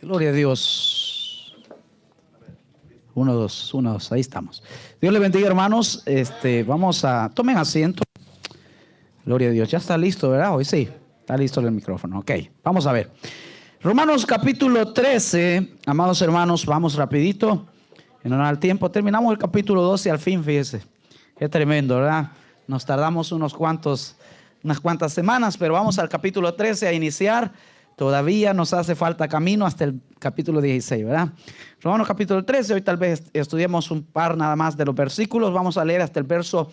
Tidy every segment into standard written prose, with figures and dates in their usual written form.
Gloria a Dios. 1, 2, 1, 2, ahí estamos. Dios le bendiga, hermanos. Tomen asiento. Gloria a Dios. Ya está listo, ¿verdad? Hoy sí, está listo el micrófono. Ok, vamos a ver. Romanos capítulo 13, amados hermanos, vamos rapidito. En honor al tiempo, terminamos el capítulo 12 al fin, fíjese. Es tremendo, ¿verdad? Nos tardamos unas cuantas semanas, pero vamos al capítulo 13 a iniciar. Todavía nos hace falta camino hasta el capítulo 16, ¿verdad? Romanos capítulo 13, hoy tal vez estudiemos un par nada más de los versículos. Vamos a leer hasta el verso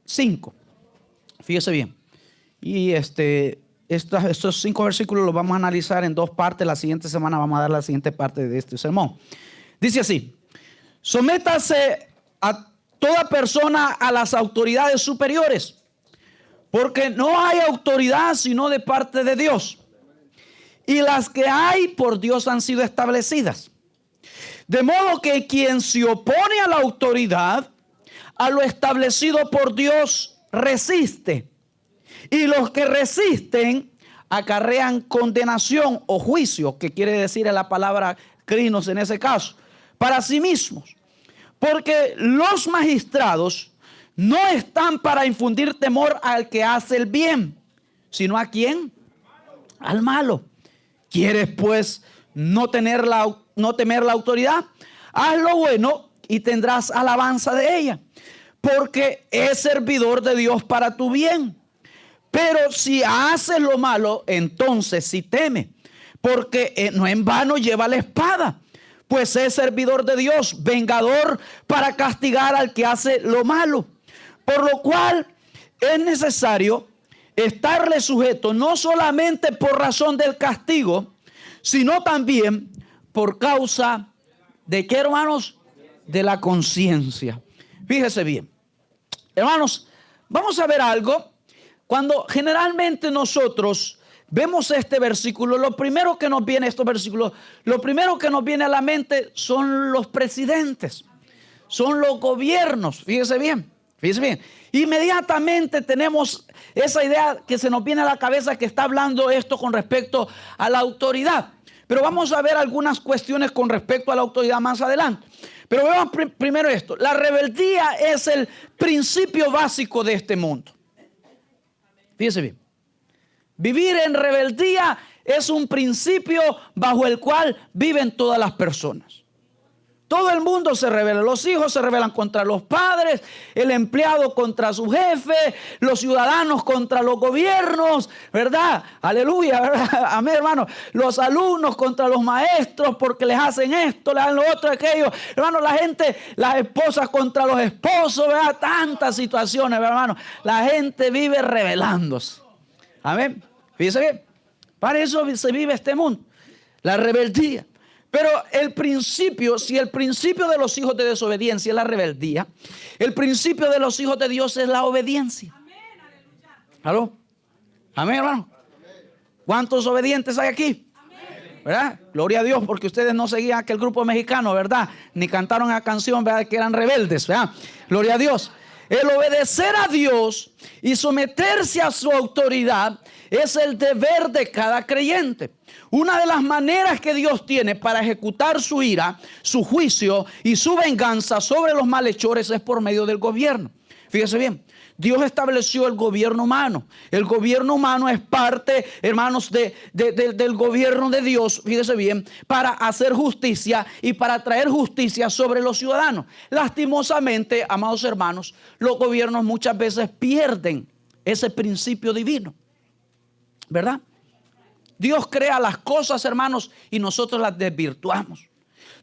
5. Fíjese bien. Y estos 5 versículos los vamos a analizar en 2 partes. La siguiente semana vamos a dar la siguiente parte de este sermón. Dice así: sométase a toda persona a las autoridades superiores, porque no hay autoridad sino de parte de Dios, y las que hay por Dios han sido establecidas. De modo que quien se opone a la autoridad, a lo establecido por Dios, resiste. Y los que resisten acarrean condenación o juicio, que quiere decir en la palabra crinos en ese caso, para sí mismos. Porque los magistrados no están para infundir temor al que hace el bien, sino ¿a quién? Al malo. ¿Quieres pues no temer la autoridad? Haz lo bueno y tendrás alabanza de ella, porque es servidor de Dios para tu bien. Pero si haces lo malo, entonces sí teme, porque no en vano lleva la espada, pues es servidor de Dios, vengador para castigar al que hace lo malo. Por lo cual es necesario estarle sujeto, no solamente por razón del castigo, sino también por causa de ¿qué, hermanos? De la conciencia. Fíjese bien, hermanos, vamos a ver algo. Cuando generalmente nosotros vemos este versículo, lo primero que nos viene a la mente son los presidentes, son los gobiernos. Fíjese bien. Inmediatamente tenemos esa idea que se nos viene a la cabeza, que está hablando esto con respecto a la autoridad. Pero vamos a ver algunas cuestiones con respecto a la autoridad más adelante. Pero veamos primero esto. La rebeldía es el principio básico de este mundo. Fíjese bien. Vivir en rebeldía es un principio bajo el cual viven todas las personas. Todo el mundo se rebela. Los hijos se rebelan contra los padres, el empleado contra su jefe, los ciudadanos contra los gobiernos, ¿verdad? Aleluya, ¿verdad? Amén, hermano. Los alumnos contra los maestros porque les hacen esto, les hacen lo otro, aquello. Hermano, la gente, las esposas contra los esposos, ¿verdad? Tantas situaciones, hermano. La gente vive rebelándose. Amén. Fíjese bien. Para eso se vive este mundo. La rebeldía. Pero el principio, si el principio de los hijos de desobediencia es la rebeldía, el principio de los hijos de Dios es la obediencia. ¿Aló? Amén, hermano. ¿Cuántos obedientes hay aquí? ¿Verdad? Gloria a Dios, porque ustedes no seguían aquel grupo mexicano, ¿verdad? Ni cantaron la canción, ¿verdad? Que eran rebeldes, ¿verdad? Gloria a Dios. El obedecer a Dios y someterse a su autoridad es el deber de cada creyente. Una de las maneras que Dios tiene para ejecutar su ira, su juicio y su venganza sobre los malhechores es por medio del gobierno. Fíjese bien, Dios estableció el gobierno humano. El gobierno humano es parte, hermanos, del gobierno de Dios, fíjese bien, para hacer justicia y para traer justicia sobre los ciudadanos. Lastimosamente, amados hermanos, los gobiernos muchas veces pierden ese principio divino, ¿verdad? Dios crea las cosas, hermanos, y nosotros las desvirtuamos.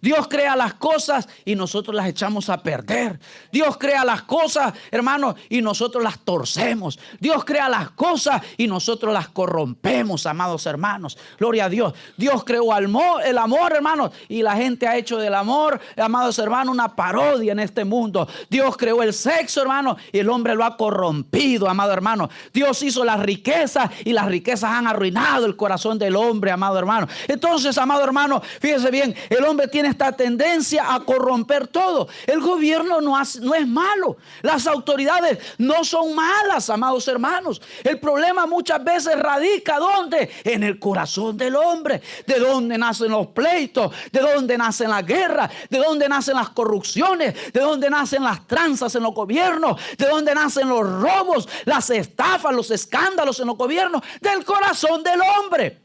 Dios crea las cosas y nosotros las echamos a perder. Dios crea las cosas, hermanos, y nosotros las torcemos. Dios crea las cosas y nosotros las corrompemos, amados hermanos. Gloria a Dios. Dios creó el amor, hermanos, y la gente ha hecho del amor, amados hermanos, una parodia en este mundo. Dios creó el sexo, hermanos, y el hombre lo ha corrompido, amado hermano. Dios hizo las riquezas y las riquezas han arruinado el corazón del hombre, amado hermano. Entonces, amado hermano, fíjese bien, el hombre tiene esta tendencia a corromper todo. El gobierno no es malo. Las autoridades no son malas, amados hermanos. El problema muchas veces radica ¿dónde? En el corazón del hombre. De dónde nacen los pleitos, de dónde nacen las guerras, de dónde nacen las corrupciones, de dónde nacen las tranzas en los gobiernos, de dónde nacen los robos, las estafas, los escándalos en los gobiernos, del corazón del hombre.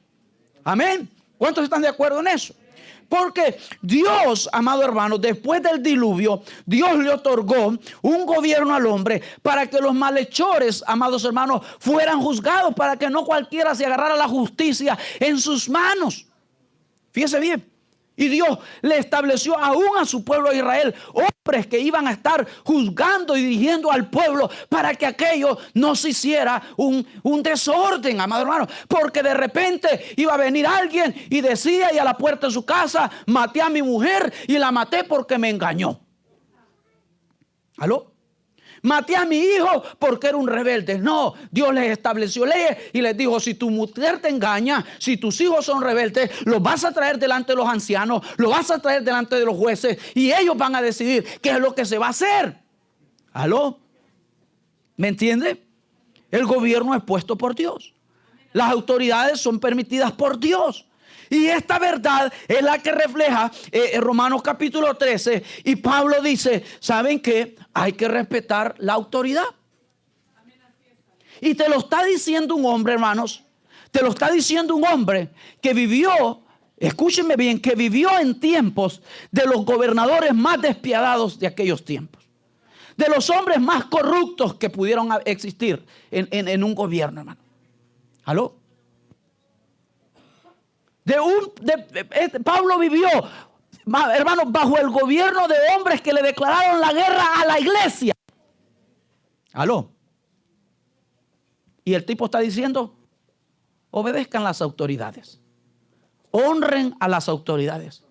Amén. ¿Cuántos están de acuerdo en eso? Porque Dios, amado hermano, después del diluvio, Dios le otorgó un gobierno al hombre para que los malhechores, amados hermanos, fueran juzgados, para que no cualquiera se agarrara la justicia en sus manos. Fíjese bien. Y Dios le estableció aún a su pueblo de Israel hombres que iban a estar juzgando y dirigiendo al pueblo para que aquello no se hiciera un desorden, amado hermano. Porque de repente iba a venir alguien y decía, y a la puerta de su casa, maté a mi mujer y la maté porque me engañó. ¿Aló? Maté a mi hijo porque era un rebelde. No, Dios les estableció leyes y les dijo, si tu mujer te engaña, si tus hijos son rebeldes, los vas a traer delante de los ancianos, los vas a traer delante de los jueces y ellos van a decidir qué es lo que se va a hacer. ¿Aló? ¿Me entiende? El gobierno es puesto por Dios. Las autoridades son permitidas por Dios. Y esta verdad es la que refleja Romanos capítulo 13. Y Pablo dice, ¿saben qué? Hay que respetar la autoridad. Y te lo está diciendo un hombre, hermanos. Te lo está diciendo un hombre que vivió, escúchenme bien, que vivió en tiempos de los gobernadores más despiadados de aquellos tiempos. De los hombres más corruptos que pudieron existir en un gobierno, hermano. ¿Aló? Pablo vivió, hermanos, bajo el gobierno de hombres que le declararon la guerra a la iglesia. ¿Aló? Y el tipo está diciendo, obedezcan las autoridades, honren a las autoridades,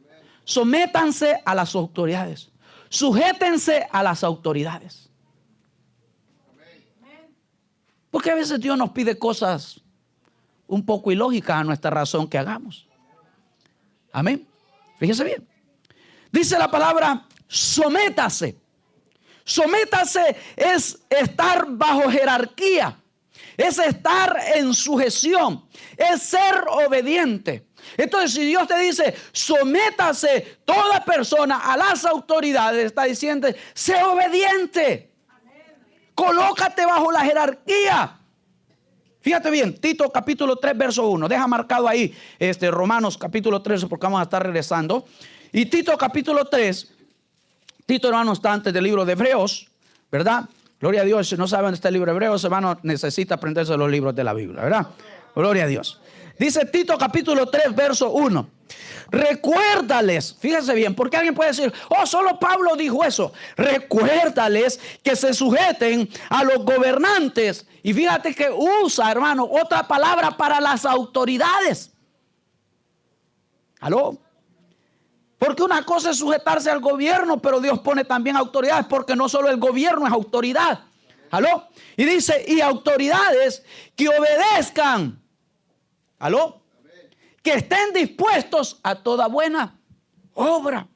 sométanse a las autoridades, sujétense a las autoridades. Porque a veces Dios nos pide cosas un poco ilógicas a nuestra razón que hagamos. Amén. Fíjese bien. Dice la palabra sométase. Sométase es estar bajo jerarquía. Es estar en sujeción. Es ser obediente. Entonces, si Dios te dice sométase toda persona a las autoridades, está diciendo sé obediente. Colócate bajo la jerarquía. Fíjate bien, Tito capítulo 3 verso 1. Deja marcado ahí Romanos capítulo 13 porque vamos a estar regresando. Y Tito capítulo 3. Tito, hermano, está antes del libro de Hebreos, ¿verdad? Gloria a Dios. Si no saben dónde está el libro de Hebreos, hermano, necesita aprenderse los libros de la Biblia, ¿verdad? Gloria a Dios. Dice Tito capítulo 3 verso 1. Recuérdales, fíjense bien, porque alguien puede decir, oh, solo Pablo dijo eso. Recuérdales que se sujeten a los gobernantes. Y fíjate que usa, hermano, otra palabra para las autoridades. ¿Aló? Porque una cosa es sujetarse al gobierno, pero Dios pone también autoridades, porque no solo el gobierno es autoridad. ¿Aló? Y dice, y autoridades que obedezcan. ¿Aló? Que estén dispuestos a toda buena obra.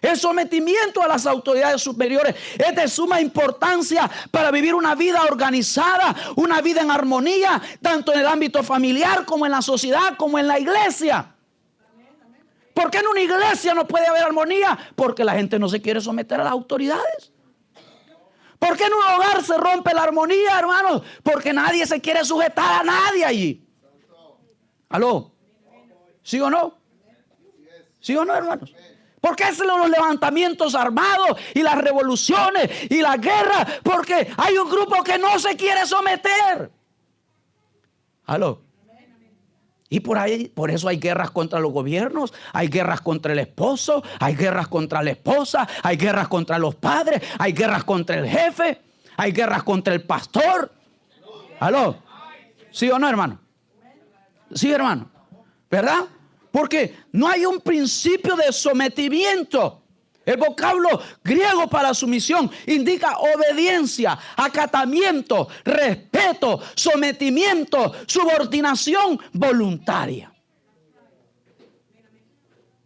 El sometimiento a las autoridades superiores es de suma importancia para vivir una vida organizada, una vida en armonía, tanto en el ámbito familiar como en la sociedad, como en la iglesia. ¿Por qué en una iglesia no puede haber armonía? Porque la gente no se quiere someter a las autoridades. ¿Por qué en un hogar se rompe la armonía, hermanos? Porque nadie se quiere sujetar a nadie allí. ¿Aló? ¿Sí o no? ¿Sí o no, hermanos? ¿Por qué hacen los levantamientos armados y las revoluciones y la guerra? Porque hay un grupo que no se quiere someter. ¿Aló? Y por eso hay guerras contra los gobiernos, hay guerras contra el esposo, hay guerras contra la esposa, hay guerras contra los padres, hay guerras contra el jefe, hay guerras contra el pastor. ¿Aló? ¿Sí o no, hermano? Sí, hermano. ¿Verdad? Porque no hay un principio de sometimiento. El vocablo griego para sumisión indica obediencia, acatamiento, respeto, sometimiento, subordinación voluntaria.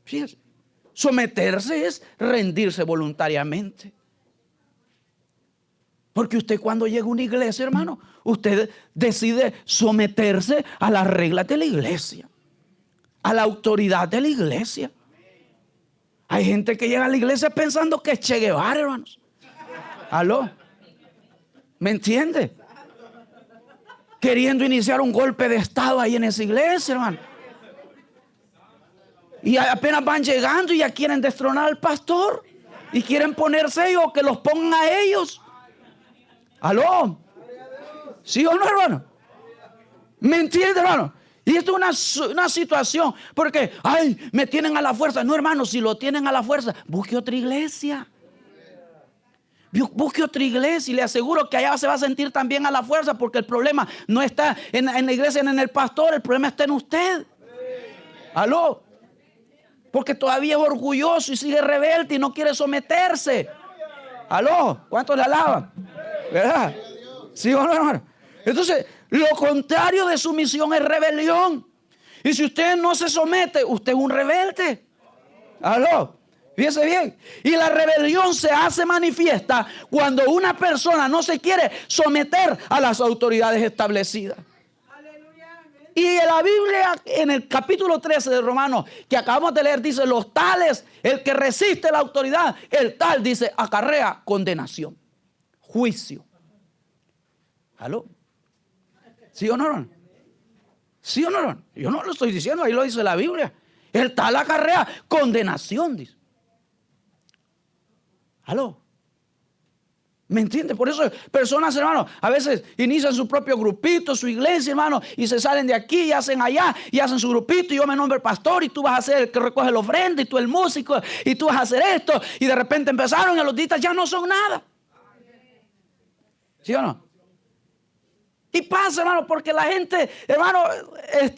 Fíjense. Someterse es rendirse voluntariamente. Porque usted cuando llega a una iglesia, hermano, usted decide someterse a las reglas de la iglesia, a la autoridad de la iglesia. Hay gente que llega a la iglesia pensando que es Che Guevara, hermanos. ¿Aló? ¿Me entiende? Queriendo iniciar un golpe de estado ahí en esa iglesia, hermano. Y apenas van llegando y ya quieren destronar al pastor. Y quieren ponerse ellos, que los pongan a ellos. ¿Aló? ¿Sí o no, hermano? ¿Me entiende, hermano? Y esto es una situación. Porque, ay, me tienen a la fuerza. No, hermano, si lo tienen a la fuerza, busque otra iglesia. Busque otra iglesia y le aseguro que allá se va a sentir también a la fuerza, porque el problema no está en la iglesia ni en el pastor, el problema está en usted. ¿Aló? Porque todavía es orgulloso y sigue rebelde y no quiere someterse. ¿Aló? ¿Cuántos le alaban? ¿Verdad? ¿Sí o no, hermano? Entonces, lo contrario de sumisión es rebelión. Y si usted no se somete, usted es un rebelde. ¿Aló? Fíjese bien. Y la rebelión se hace manifiesta cuando una persona no se quiere someter a las autoridades establecidas. Y en la Biblia, en el capítulo 13 de Romanos, que acabamos de leer, dice: los tales, el que resiste la autoridad, el tal, dice, acarrea condenación, juicio. ¿Aló? ¿Sí o no? ¿Sí o no? Yo no lo estoy diciendo, ahí lo dice la Biblia. El tal acarrea condenación, dice. ¿Aló? ¿Me entiende? Por eso personas, hermano, a veces inician su propio grupito, su iglesia, hermano, y se salen de aquí y hacen allá, y hacen su grupito, y yo me nombro el pastor, y tú vas a ser el que recoge la ofrenda, y tú el músico, y tú vas a hacer esto, y de repente empezaron y los distas ya no son nada. ¿Sí o no? Y pasa, hermano, porque la gente, hermano,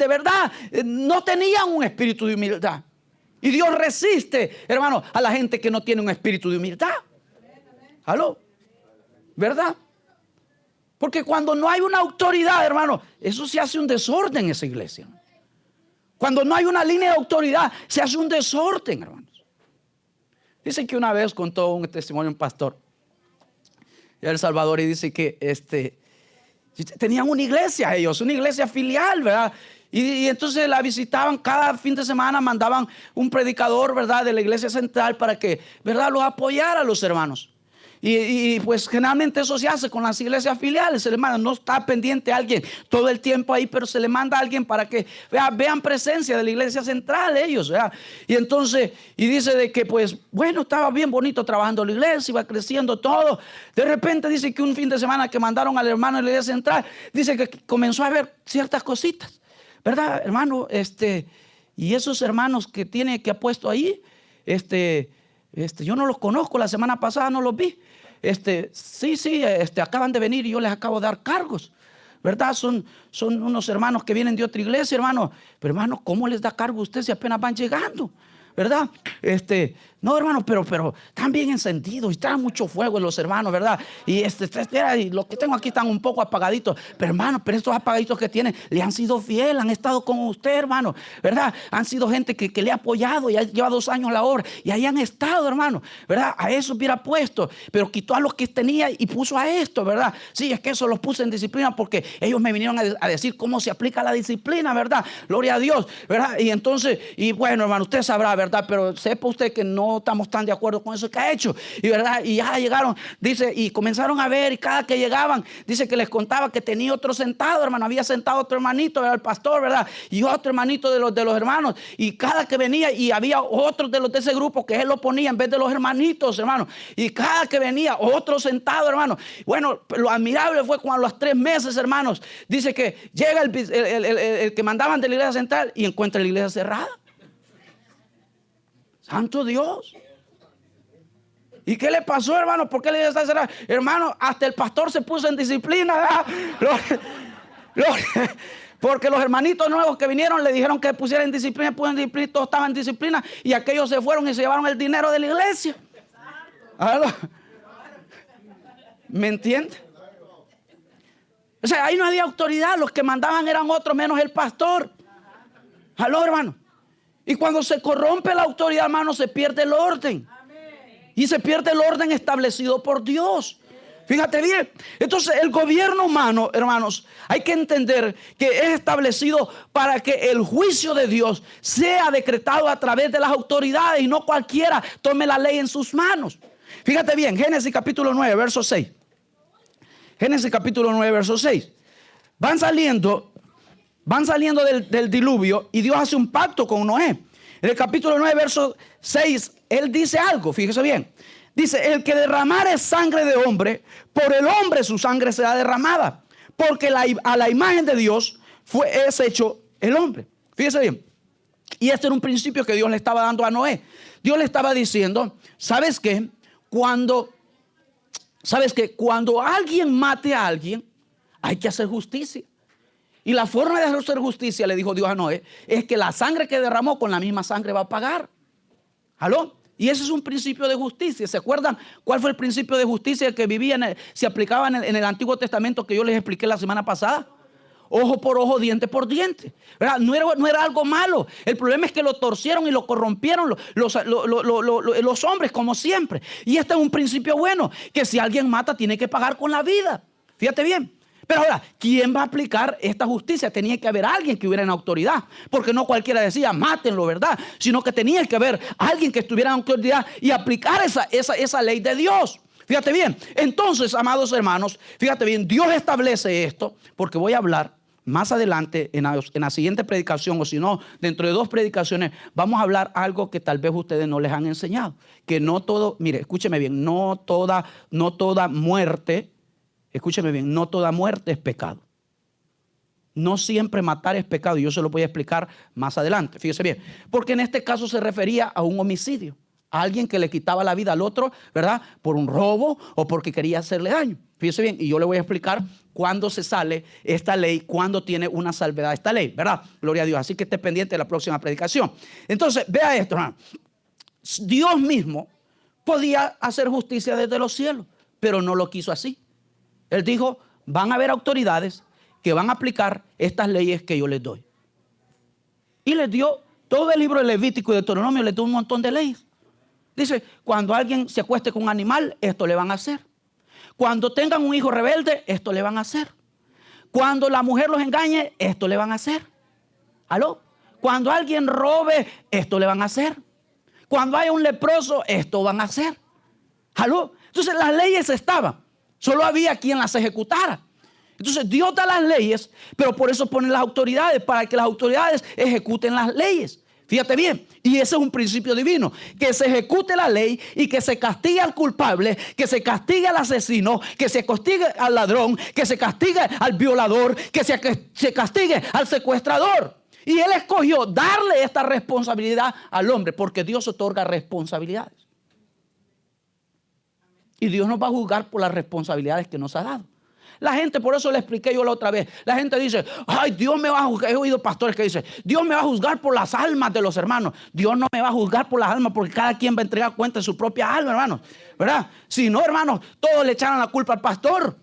¿verdad? No tenían un espíritu de humildad. Y Dios resiste, hermano, a la gente que no tiene un espíritu de humildad. ¿Aló? ¿Verdad? Porque cuando no hay una autoridad, hermano, eso se hace un desorden en esa iglesia. Cuando no hay una línea de autoridad, se hace un desorden, hermanos. Dicen que una vez contó un testimonio un pastor de El Salvador, y dice que tenían una iglesia ellos, una iglesia filial, ¿verdad? Y entonces la visitaban cada fin de semana, mandaban un predicador, ¿verdad?, de la iglesia central para que, ¿verdad?, los apoyara a los hermanos. Y pues generalmente eso se hace con las iglesias filiales, hermano. No está pendiente alguien todo el tiempo ahí, pero se le manda a alguien para que vean presencia de la iglesia central ellos, ¿verdad? Y entonces, y dice de que pues, bueno, estaba bien bonito trabajando la iglesia, iba creciendo todo. De repente dice que un fin de semana que mandaron al hermano de la iglesia central, dice que comenzó a ver ciertas cositas, ¿verdad, hermano? Y esos hermanos que tiene, que ha puesto ahí, yo no los conozco, la semana pasada no los vi. Sí, acaban de venir y yo les acabo de dar cargos, ¿verdad? Son unos hermanos que vienen de otra iglesia, hermano. Pero hermano, ¿cómo les da cargo a usted si apenas van llegando? ¿Verdad? No, hermano, pero están bien encendidos y traen mucho fuego los hermanos, ¿verdad? Y y los que tengo aquí están un poco apagaditos. Pero hermano, pero estos apagaditos que tienen le han sido fieles, han estado con usted, hermano, ¿verdad? Han sido gente que le ha apoyado y lleva 2 años la obra y ahí han estado, hermano, ¿verdad? A eso hubiera puesto, pero quitó a los que tenía y puso a esto, ¿verdad? Sí, es que eso los puse en disciplina porque ellos me vinieron a decir cómo se aplica la disciplina, ¿verdad? Gloria a Dios, ¿verdad? Y entonces, y bueno, hermano, usted sabrá, ¿verdad? Pero sepa usted que no estamos tan de acuerdo con eso que ha hecho, y verdad, y ya llegaron, dice, y comenzaron a ver, y cada que llegaban, dice que les contaba que tenía otro sentado, hermano, había sentado otro hermanito, era el pastor, ¿verdad? Y otro hermanito de los hermanos, y cada que venía, y había otros de ese grupo que él lo ponía en vez de los hermanitos, hermano, y cada que venía otro sentado, hermano. Bueno, lo admirable fue cuando a los 3 meses, hermanos, dice que llega el que mandaban de la iglesia central y encuentra la iglesia cerrada. Santo Dios. ¿Y qué le pasó, hermano? ¿Por qué la iglesia está cerrada? Hermano, hasta el pastor se puso en disciplina. Porque los hermanitos nuevos que vinieron le dijeron que pusiera en disciplina, todos estaban en disciplina, y aquellos se fueron y se llevaron el dinero de la iglesia. ¿Me entiende? O sea, ahí no había autoridad, los que mandaban eran otros menos el pastor. ¿Aló, hermano? Y cuando se corrompe la autoridad, hermano, se pierde el orden. Y se pierde el orden establecido por Dios. Fíjate bien. Entonces el gobierno humano, hermanos, hay que entender que es establecido para que el juicio de Dios sea decretado a través de las autoridades y no cualquiera tome la ley en sus manos. Fíjate bien, Génesis capítulo 9, verso 6. Génesis capítulo 9, verso 6. Van saliendo del diluvio y Dios hace un pacto con Noé. En el capítulo 9, verso 6, él dice algo, fíjese bien. Dice, el que derramare sangre de hombre, por el hombre su sangre será derramada, porque a la imagen de Dios es hecho el hombre. Fíjese bien. Y este era un principio que Dios le estaba dando a Noé. Dios le estaba diciendo, ¿sabes qué? Cuando alguien mate a alguien, hay que hacer justicia. Y la forma de hacer justicia, le dijo Dios a Noé, es que la sangre que derramó, con la misma sangre va a pagar. ¿Aló? Y ese es un principio de justicia. ¿Se acuerdan cuál fue el principio de justicia que se aplicaba en el Antiguo Testamento que yo les expliqué la semana pasada? Ojo por ojo, diente por diente, ¿verdad? No era algo malo. El problema es que lo torcieron y lo corrompieron los hombres, como siempre. Y este es un principio bueno, que si alguien mata tiene que pagar con la vida. Fíjate bien. Pero ahora, ¿quién va a aplicar esta justicia? Tenía que haber alguien que hubiera en autoridad, porque no cualquiera decía, mátenlo, ¿verdad? Sino que tenía que haber alguien que estuviera en autoridad y aplicar esa ley de Dios. Fíjate bien. Entonces, amados hermanos, fíjate bien, Dios establece esto, porque voy a hablar más adelante en la siguiente predicación, o si no, dentro de 2 predicaciones, vamos a hablar algo que tal vez ustedes no les han enseñado. Que no todo, mire, escúcheme bien, no toda muerte. Escúcheme bien, no toda muerte es pecado. No siempre matar es pecado. Y yo se lo voy a explicar más adelante. Fíjese bien. Porque en este caso se refería a un homicidio. A alguien que le quitaba la vida al otro, ¿verdad? Por un robo o porque quería hacerle daño. Fíjese bien. Y yo le voy a explicar cuándo se sale esta ley, cuándo tiene una salvedad esta ley, ¿verdad? Gloria a Dios. Así que esté pendiente de la próxima predicación. Entonces, vea esto, hermano. Dios mismo podía hacer justicia desde los cielos, pero no lo quiso así. Él dijo, van a haber autoridades que van a aplicar estas leyes que yo les doy. Y les dio todo el libro de Levítico y Deuteronomio, les dio un montón de leyes. Dice, cuando alguien se acueste con un animal, esto le van a hacer. Cuando tengan un hijo rebelde, esto le van a hacer. Cuando la mujer los engañe, esto le van a hacer. ¿Aló? Cuando alguien robe, esto le van a hacer. Cuando haya un leproso, esto van a hacer. ¿Aló? Entonces las leyes estaban. Solo había quien las ejecutara. Entonces Dios da las leyes, pero por eso pone las autoridades, para que las autoridades ejecuten las leyes. Fíjate bien, y ese es un principio divino, que se ejecute la ley y que se castigue al culpable, que se castigue al asesino, que se castigue al ladrón, que se castigue al violador, que se castigue al secuestrador. Y Él escogió darle esta responsabilidad al hombre, porque Dios otorga responsabilidades. Y Dios nos va a juzgar por las responsabilidades que nos ha dado. La gente, por eso le expliqué yo la otra vez. La gente dice, ay, Dios me va a juzgar. He oído pastores que dicen, Dios me va a juzgar por las almas de los hermanos. Dios no me va a juzgar por las almas, porque cada quien va a entregar cuenta de su propia alma, hermanos. ¿Verdad? Si no, hermanos, todos le echaron la culpa al pastor.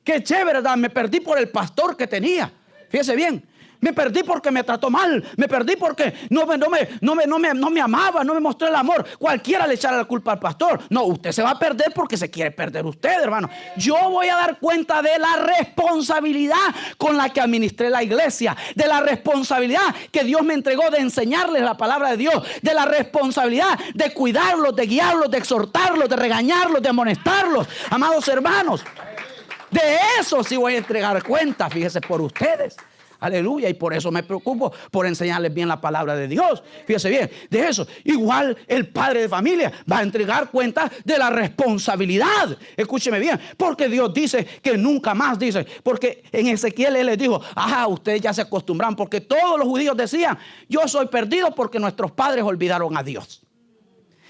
Qué chévere, ¿verdad? Me perdí por el pastor que tenía. Fíjese bien. Me perdí porque me trató mal. Me perdí porque no me amaba, no me mostró el amor. Cualquiera le echará la culpa al pastor. No, usted se va a perder porque se quiere perder usted, hermano. Yo voy a dar cuenta de la responsabilidad con la que administré la iglesia. De la responsabilidad que Dios me entregó de enseñarles la palabra de Dios. De la responsabilidad de cuidarlos, de guiarlos, de exhortarlos, de regañarlos, de amonestarlos. Amados hermanos, de eso sí voy a entregar cuenta, fíjese, por ustedes. Aleluya, y por eso me preocupo por enseñarles bien la palabra de Dios. Fíjese bien, de eso. Igual el padre de familia va a entregar cuenta de la responsabilidad. Escúcheme bien, porque Dios dice que nunca más, dice, porque en Ezequiel Él les dijo, ajá, ustedes ya se acostumbran, porque todos los judíos decían, yo soy perdido porque nuestros padres olvidaron a Dios.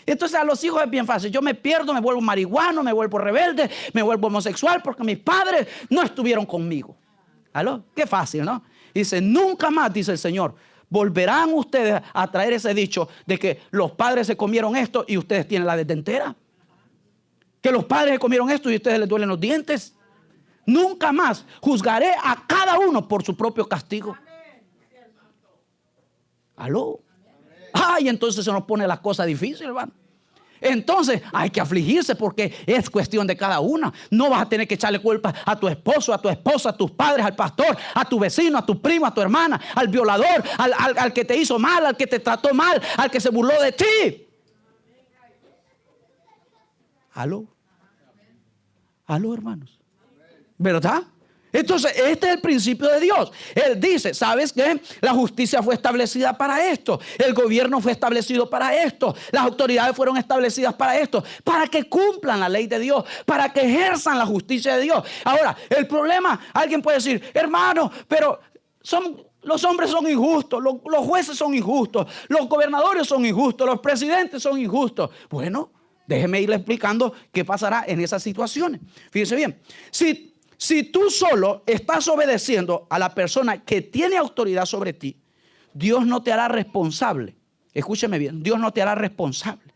Entonces a los hijos es bien fácil. Yo me pierdo, me vuelvo marihuano, me vuelvo rebelde, me vuelvo homosexual porque mis padres no estuvieron conmigo. ¿Aló? Qué fácil, ¿no? Dice, nunca más, dice el Señor, volverán ustedes a traer ese dicho de que los padres se comieron esto y ustedes tienen la desdentera. Que los padres se comieron esto y a ustedes les duelen los dientes. Nunca más juzgaré a cada uno por su propio castigo. ¿Aló? Ay, entonces se nos pone la cosa difícil, hermano. Entonces hay que afligirse porque es cuestión de cada una. No vas a tener que echarle culpa a tu esposo, a tu esposa, a tus padres, al pastor, a tu vecino, a tu primo, a tu hermana, al violador, al que te hizo mal, al que te trató mal, al que se burló de ti. ¿Aló? ¿Aló, hermanos? ¿Verdad? Entonces, este es el principio de Dios. Él dice, ¿sabes qué? La justicia fue establecida para esto. El gobierno fue establecido para esto. Las autoridades fueron establecidas para esto. Para que cumplan la ley de Dios. Para que ejerzan la justicia de Dios. Ahora, el problema, alguien puede decir, hermano, pero los hombres son injustos. Los jueces son injustos. Los gobernadores son injustos. Los presidentes son injustos. Bueno, déjeme irle explicando qué pasará en esas situaciones. Fíjese bien. Si tú solo estás obedeciendo a la persona que tiene autoridad sobre ti, Dios no te hará responsable. Escúcheme bien, Dios no te hará responsable.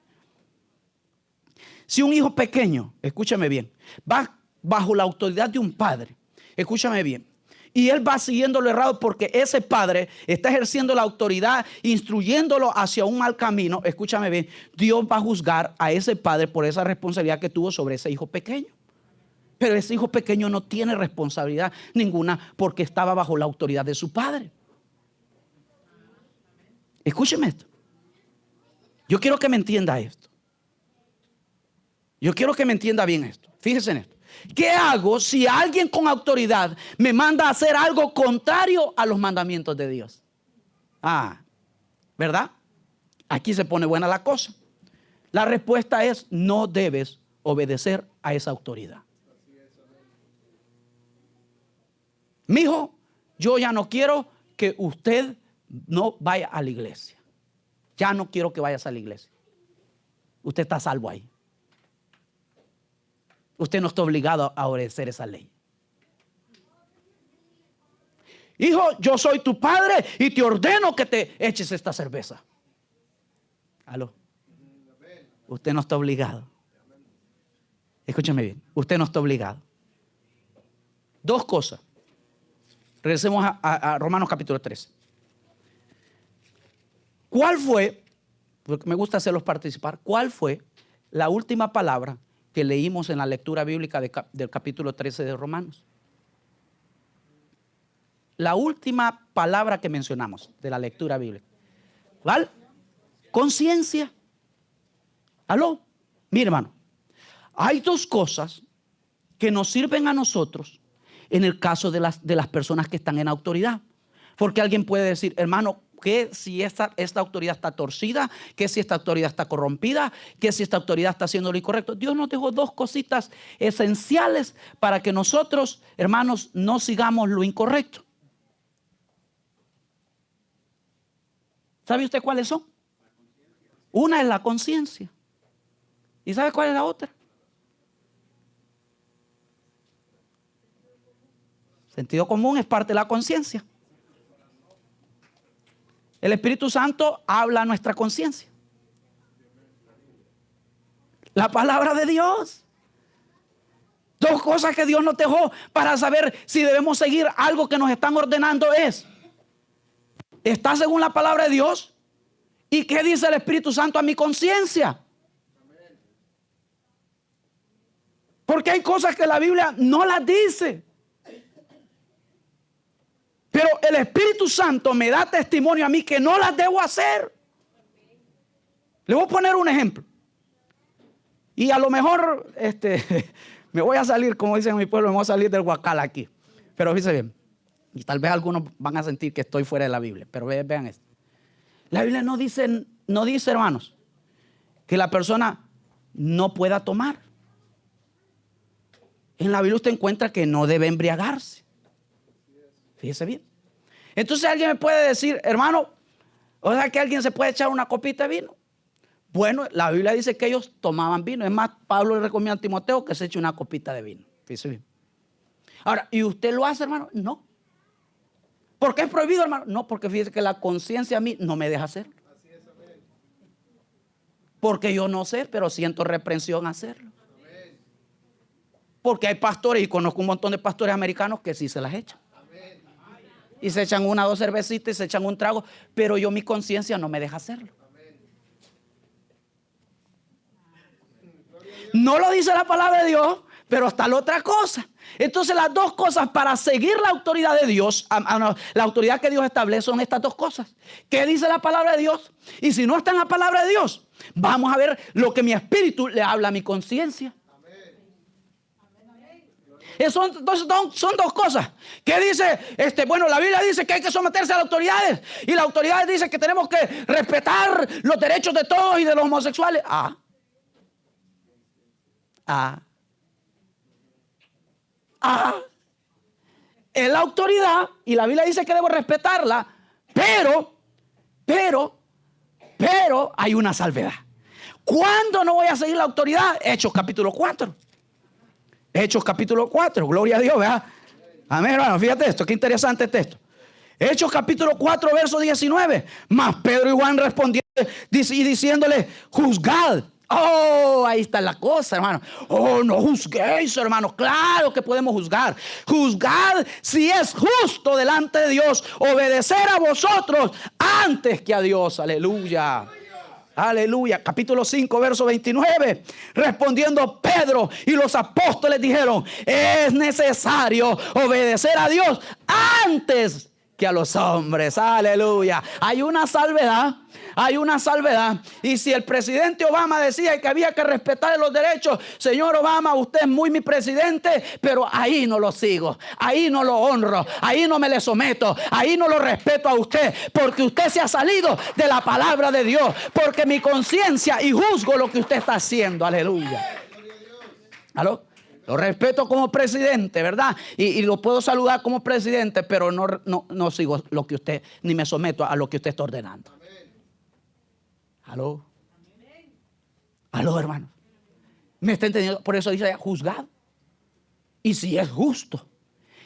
Si un hijo pequeño, escúchame bien, va bajo la autoridad de un padre, escúchame bien, y él va siguiendo lo errado porque ese padre está ejerciendo la autoridad, instruyéndolo hacia un mal camino, escúchame bien, Dios va a juzgar a ese padre por esa responsabilidad que tuvo sobre ese hijo pequeño. Pero ese hijo pequeño no tiene responsabilidad ninguna porque estaba bajo la autoridad de su padre. Escúcheme esto. Yo quiero que me entienda esto. Yo quiero que me entienda bien esto. Fíjese en esto. ¿Qué hago si alguien con autoridad me manda a hacer algo contrario a los mandamientos de Dios? ¿Verdad? Aquí se pone buena la cosa. La respuesta es: no debes obedecer a esa autoridad. Mijo, yo ya no quiero que usted no vaya a la iglesia. Ya no quiero que vayas a la iglesia. Usted está salvo ahí. Usted no está obligado a obedecer esa ley. Hijo, yo soy tu padre y te ordeno que te eches esta cerveza. ¿Aló? Usted no está obligado. Escúchame bien. Usted no está obligado. Dos cosas. Regresemos a Romanos capítulo 13. ¿Cuál fue, porque me gusta hacerlos participar, cuál fue la última palabra que leímos en la lectura bíblica del capítulo 13 de Romanos? La última palabra que mencionamos de la lectura bíblica. ¿Cuál? Conciencia. ¿Aló? Mire, hermano, hay dos cosas que nos sirven a nosotros en el caso de las personas que están en autoridad. Porque alguien puede decir, hermano, que si esta autoridad está torcida, que si esta autoridad está corrompida, que si esta autoridad está haciendo lo incorrecto. Dios nos dejó dos cositas esenciales para que nosotros, hermanos, no sigamos lo incorrecto. ¿Sabe usted cuáles son? Una es la conciencia. ¿Y sabe cuál es la otra? Sentido común es parte de la conciencia. El Espíritu Santo habla a nuestra conciencia. La palabra de Dios. Dos cosas que Dios nos dejó para saber si debemos seguir algo que nos están ordenando es: ¿está según la palabra de Dios? ¿Y qué dice el Espíritu Santo a mi conciencia? Porque hay cosas que la Biblia no las dice. Pero el Espíritu Santo me da testimonio a mí que no las debo hacer. Le voy a poner un ejemplo. Y a lo mejor me voy a salir, como dicen en mi pueblo, me voy a salir del guacal aquí. Pero fíjense bien. Y tal vez algunos van a sentir que estoy fuera de la Biblia. Pero vean esto. La Biblia no dice, hermanos, que la persona no pueda tomar. En la Biblia usted encuentra que no debe embriagarse. Fíjese bien. Entonces alguien me puede decir, hermano, o sea que alguien se puede echar una copita de vino. Bueno, la Biblia dice que ellos tomaban vino. Es más, Pablo le recomienda a Timoteo que se eche una copita de vino. Fíjese bien. Ahora, ¿y usted lo hace, hermano? No. ¿Por qué es prohibido, hermano? No, porque fíjese que la conciencia a mí no me deja hacerlo. Porque yo no sé, pero siento reprensión a hacerlo. Porque hay pastores, y conozco un montón de pastores americanos que sí se las echan. Y se echan una o dos cervecitas y se echan un trago, pero mi conciencia no me deja hacerlo. No lo dice la palabra de Dios, pero está la otra cosa. Entonces las dos cosas para seguir la autoridad de Dios, la autoridad que Dios establece, son estas dos cosas. ¿Qué dice la palabra de Dios? Y si no está en la palabra de Dios, vamos a ver lo que mi espíritu le habla a mi conciencia. Son dos cosas. ¿Qué dice? Bueno, la Biblia dice que hay que someterse a las autoridades. Y las autoridades dicen que tenemos que respetar los derechos de todos y de los homosexuales. Es la autoridad y la Biblia dice que debo respetarla, pero hay una salvedad. ¿Cuándo no voy a seguir la autoridad? Hechos capítulo 4. Hechos capítulo 4, gloria a Dios, ¿verdad? Amén, hermano, fíjate esto, qué interesante este texto. Hechos capítulo 4, verso 19. Mas Pedro y Juan respondiendo y diciéndole, juzgad. Oh, ahí está la cosa, hermano. Oh, no juzguéis, hermano. Claro que podemos juzgar. Juzgad si es justo delante de Dios obedecer a vosotros antes que a Dios. Aleluya. Aleluya. Capítulo 5, verso 29. Respondiendo Pedro y los apóstoles dijeron, es necesario obedecer a Dios antes que a los hombres. Aleluya. Hay una salvedad. Hay una salvedad. Y si el presidente Obama decía que había que respetar los derechos, señor Obama, usted es muy mi presidente, pero ahí no lo sigo, ahí no lo honro, ahí no me le someto, ahí no lo respeto a usted, porque usted se ha salido de la palabra de Dios, porque mi conciencia y juzgo lo que usted está haciendo. Aleluya. ¿Aló? Lo respeto como presidente, ¿verdad? Y lo puedo saludar como presidente, pero no sigo lo que usted, ni me someto a lo que usted está ordenando. Aló. Aló, hermano. ¿Me está entendiendo? Por eso dice juzgado. Y si es justo,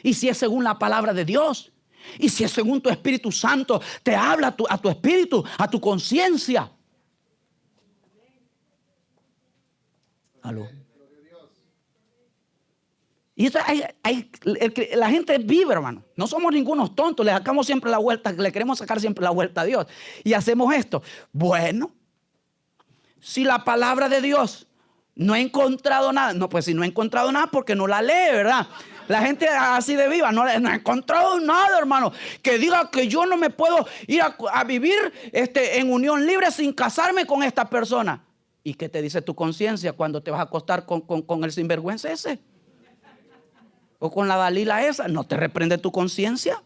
y si es según la palabra de Dios, y si es según tu Espíritu Santo, te habla a tu espíritu, a tu conciencia. Aló. Y esto la gente vive, hermano. No somos ningunos tontos. Le sacamos siempre la vuelta. Le queremos sacar siempre la vuelta a Dios. Y hacemos esto. Bueno, si la palabra de Dios no he encontrado nada. No, pues si no he encontrado nada porque no la lee, ¿verdad? La gente así de viva no ha encontrado nada, hermano. Que diga que yo no me puedo ir a vivir en unión libre sin casarme con esta persona. ¿Y qué te dice tu conciencia cuando te vas a acostar con el sinvergüenza ese? O con la Dalila esa. ¿No te reprende tu conciencia?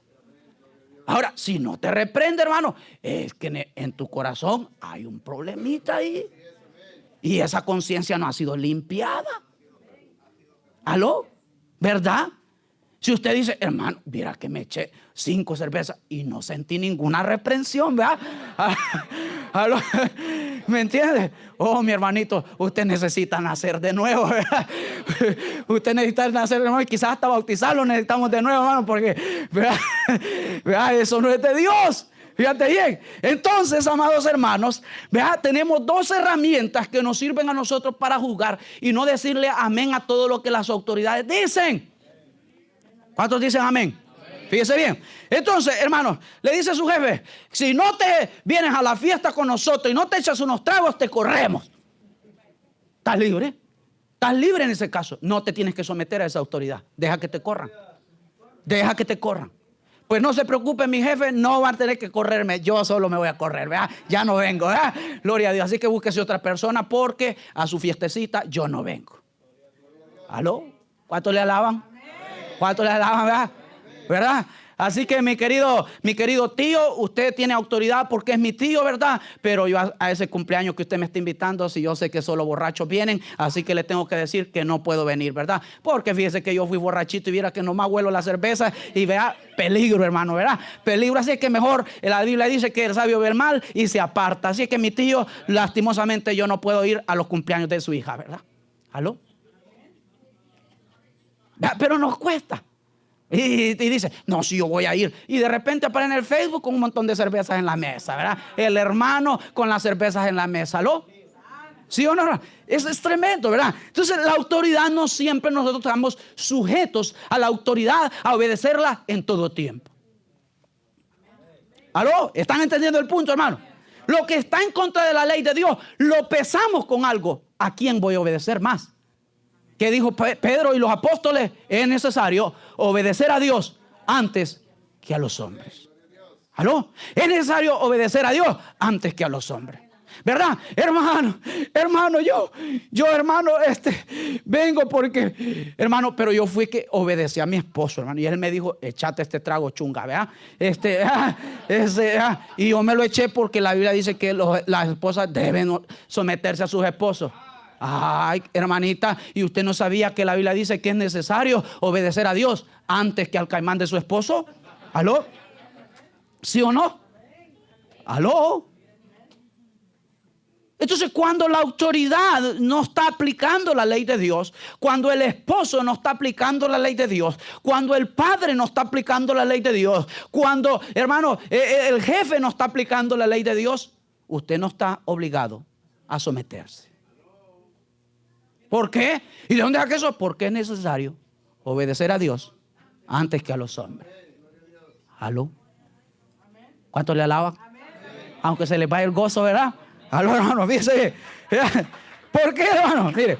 Ahora, si no te reprende, hermano, es que en tu corazón hay un problemita ahí. Y esa conciencia no ha sido limpiada. ¿Aló? ¿Verdad? Si usted dice, hermano, mira que me eché 5 cervezas y no sentí ninguna reprensión, ¿verdad? ¿Aló? ¿Me entiende? Oh, mi hermanito, usted necesita nacer de nuevo, ¿verdad? Usted necesita nacer de nuevo y quizás hasta bautizarlo necesitamos de nuevo, hermano, porque ¿verdad? Eso no es de Dios. Fíjate bien. Entonces, amados hermanos, ¿verdad? Tenemos 2 herramientas que nos sirven a nosotros para juzgar y no decirle amén a todo lo que las autoridades dicen. ¿Cuántos dicen amén? Fíjese bien. Entonces, hermanos, le dice a su jefe, si no te vienes a la fiesta con nosotros y no te echas unos tragos, te corremos. ¿Estás libre? ¿Estás libre en ese caso? No te tienes que someter a esa autoridad. Deja que te corran. Deja que te corran. Pues no se preocupe, mi jefe no va a tener que correrme. Yo solo me voy a correr, ¿verdad? Ya no vengo, ¿verdad? Gloria a Dios. Así que búsquese otra persona porque a su fiestecita yo no vengo. ¿Aló? ¿Cuánto le alaban? ¿Cuánto le alaban, verdad? ¿Verdad? Así que mi querido tío, usted tiene autoridad porque es mi tío, ¿verdad? Pero yo a ese cumpleaños que usted me está invitando, si yo sé que solo borrachos vienen, así que le tengo que decir que no puedo venir, ¿verdad? Porque fíjese que yo fui borrachito y viera que nomás huelo la cerveza y vea, peligro, hermano, ¿verdad? Peligro, así que mejor, la Biblia dice que el sabio ve el mal y se aparta. Así que mi tío, lastimosamente yo no puedo ir a los cumpleaños de su hija, ¿verdad? ¿Aló? Pero nos cuesta. Y dice, no, si yo voy a ir. Y de repente aparece en el Facebook con un montón de cervezas en la mesa, ¿verdad? El hermano con las cervezas en la mesa, ¿lo? ¿Sí o no? Es tremendo, ¿verdad? Entonces la autoridad no siempre nosotros estamos sujetos a la autoridad, a obedecerla en todo tiempo. ¿Aló? ¿Están entendiendo el punto, hermano? Lo que está en contra de la ley de Dios, lo pesamos con algo. ¿A quién voy a obedecer más? ¿Qué dijo Pedro y los apóstoles? Es necesario obedecer a Dios antes que a los hombres. ¿Aló? Es necesario obedecer a Dios antes que a los hombres. ¿Verdad? Hermano, yo hermano, vengo porque, hermano, pero yo fui que obedecí a mi esposo, hermano, y él me dijo, échate este trago chunga, ¿verdad? Y yo me lo eché porque la Biblia dice que las esposas deben someterse a sus esposos. Ay, hermanita, y usted no sabía que la Biblia dice que es necesario obedecer a Dios antes que al caimán de su esposo. ¿Aló? ¿Sí o no? ¿Aló? Entonces, cuando la autoridad no está aplicando la ley de Dios, cuando el esposo no está aplicando la ley de Dios, cuando el padre no está aplicando la ley de Dios, cuando, hermano, el jefe no está aplicando la ley de Dios, usted no está obligado a someterse. ¿Por qué? ¿Y de dónde saca eso? Porque es necesario obedecer a Dios antes que a los hombres. ¿Aló? ¿Cuánto le alaban? Aunque se les vaya el gozo, ¿verdad? Aló, hermano, fíjese. ¿Por qué, hermano? Mire.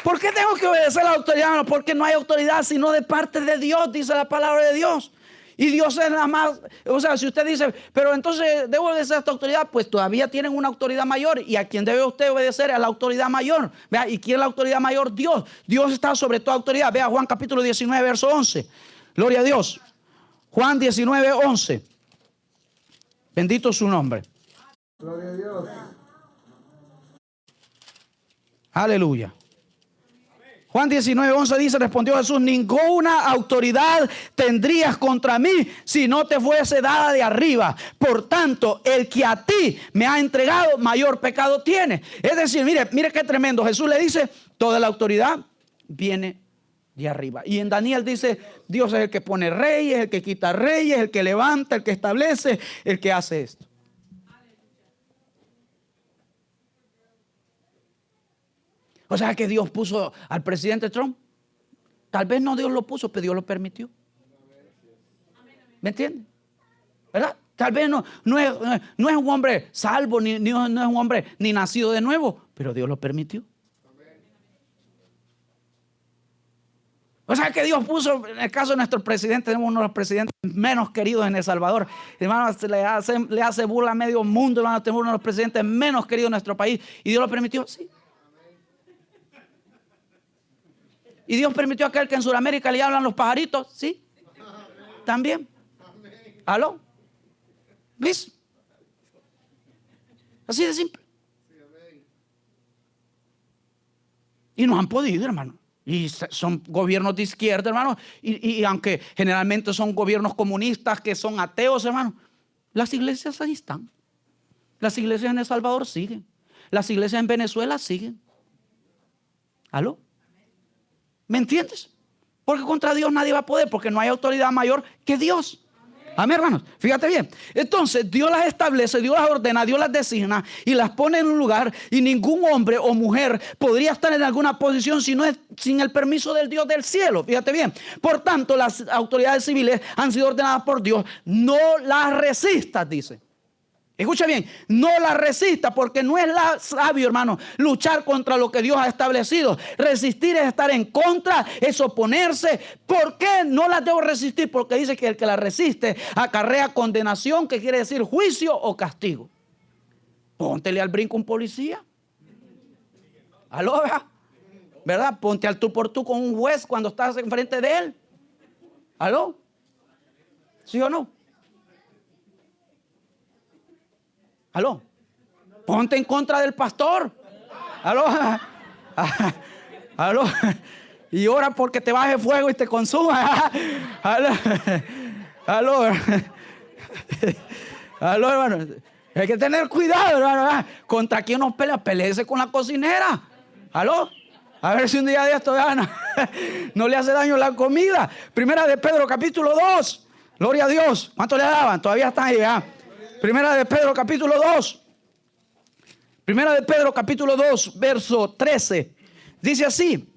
¿Por qué tengo que obedecer a la autoridad, hermano? Porque no hay autoridad sino de parte de Dios, dice la palabra de Dios. Y Dios es nada más, o sea, si usted dice, pero entonces debo obedecer a esta autoridad, pues todavía tienen una autoridad mayor. Y a quien debe usted obedecer es a la autoridad mayor. Vea, ¿y quién es la autoridad mayor? Dios. Dios está sobre toda autoridad. Vea Juan capítulo 19, verso 11. Gloria a Dios. Juan 19, 11. Bendito su nombre. Gloria a Dios. Aleluya. Juan 19, 11 dice, respondió Jesús, ninguna autoridad tendrías contra mí si no te fuese dada de arriba. Por tanto, el que a ti me ha entregado, mayor pecado tiene. Es decir, mire qué tremendo. Jesús le dice, toda la autoridad viene de arriba. Y en Daniel dice, Dios es el que pone reyes, el que quita reyes, el que levanta, el que establece, el que hace esto. O sea que Dios puso al presidente Trump. Tal vez no Dios lo puso, pero Dios lo permitió. ¿Me entiende? ¿Verdad? Tal vez no es un hombre salvo, no es un hombre ni nacido de nuevo, pero Dios lo permitió. O sea que Dios puso, en el caso de nuestro presidente, tenemos uno de los presidentes menos queridos en El Salvador. Hermano, le hace burla a medio mundo, hermano, tenemos uno de los presidentes menos queridos en nuestro país. ¿Y Dios lo permitió? Sí. ¿Y Dios permitió aquel que en Sudamérica le hablan los pajaritos? Sí. También. ¿Aló? ¿Ves? Así de simple. Y no han podido, hermano. Y son gobiernos de izquierda, hermano. Y aunque generalmente son gobiernos comunistas que son ateos, hermano, las iglesias ahí están. Las iglesias en El Salvador siguen. Las iglesias en Venezuela siguen. ¿Aló? ¿Me entiendes? Porque contra Dios nadie va a poder, porque no hay autoridad mayor que Dios. Amén, hermanos. Fíjate bien. Entonces Dios las establece, Dios las ordena, Dios las designa y las pone en un lugar, y ningún hombre o mujer podría estar en alguna posición si no es sin el permiso del Dios del cielo. Fíjate bien. Por tanto, las autoridades civiles han sido ordenadas por Dios. No las resistas, dice. Escucha bien, no la resista, porque no es sabio, hermano, luchar contra lo que Dios ha establecido. Resistir es estar en contra, es oponerse. ¿Por qué no las debo resistir? Porque dice que el que la resiste acarrea condenación, que quiere decir juicio o castigo. Póntele al brinco un policía. ¿Aló? ¿Verdad? Ponte al tú por tú con un juez cuando estás enfrente de él. ¿Aló? ¿Sí o no? ¿Aló? Ponte en contra del pastor. ¿Aló? ¿Aló? Y ora porque te baje fuego y te consuma. ¿Aló? ¿Aló? ¿Aló, hermano? Hay que tener cuidado, hermano. ¿Contra quién nos pelea? Peleese con la cocinera. ¿Aló? A ver si un día de esto no le hace daño la comida. Primera de Pedro capítulo 2. Gloria a Dios. ¿Cuánto le daban? Todavía están ahí, ¿verdad? Primera de Pedro capítulo 2. Primera de Pedro capítulo 2, verso 13. Dice así: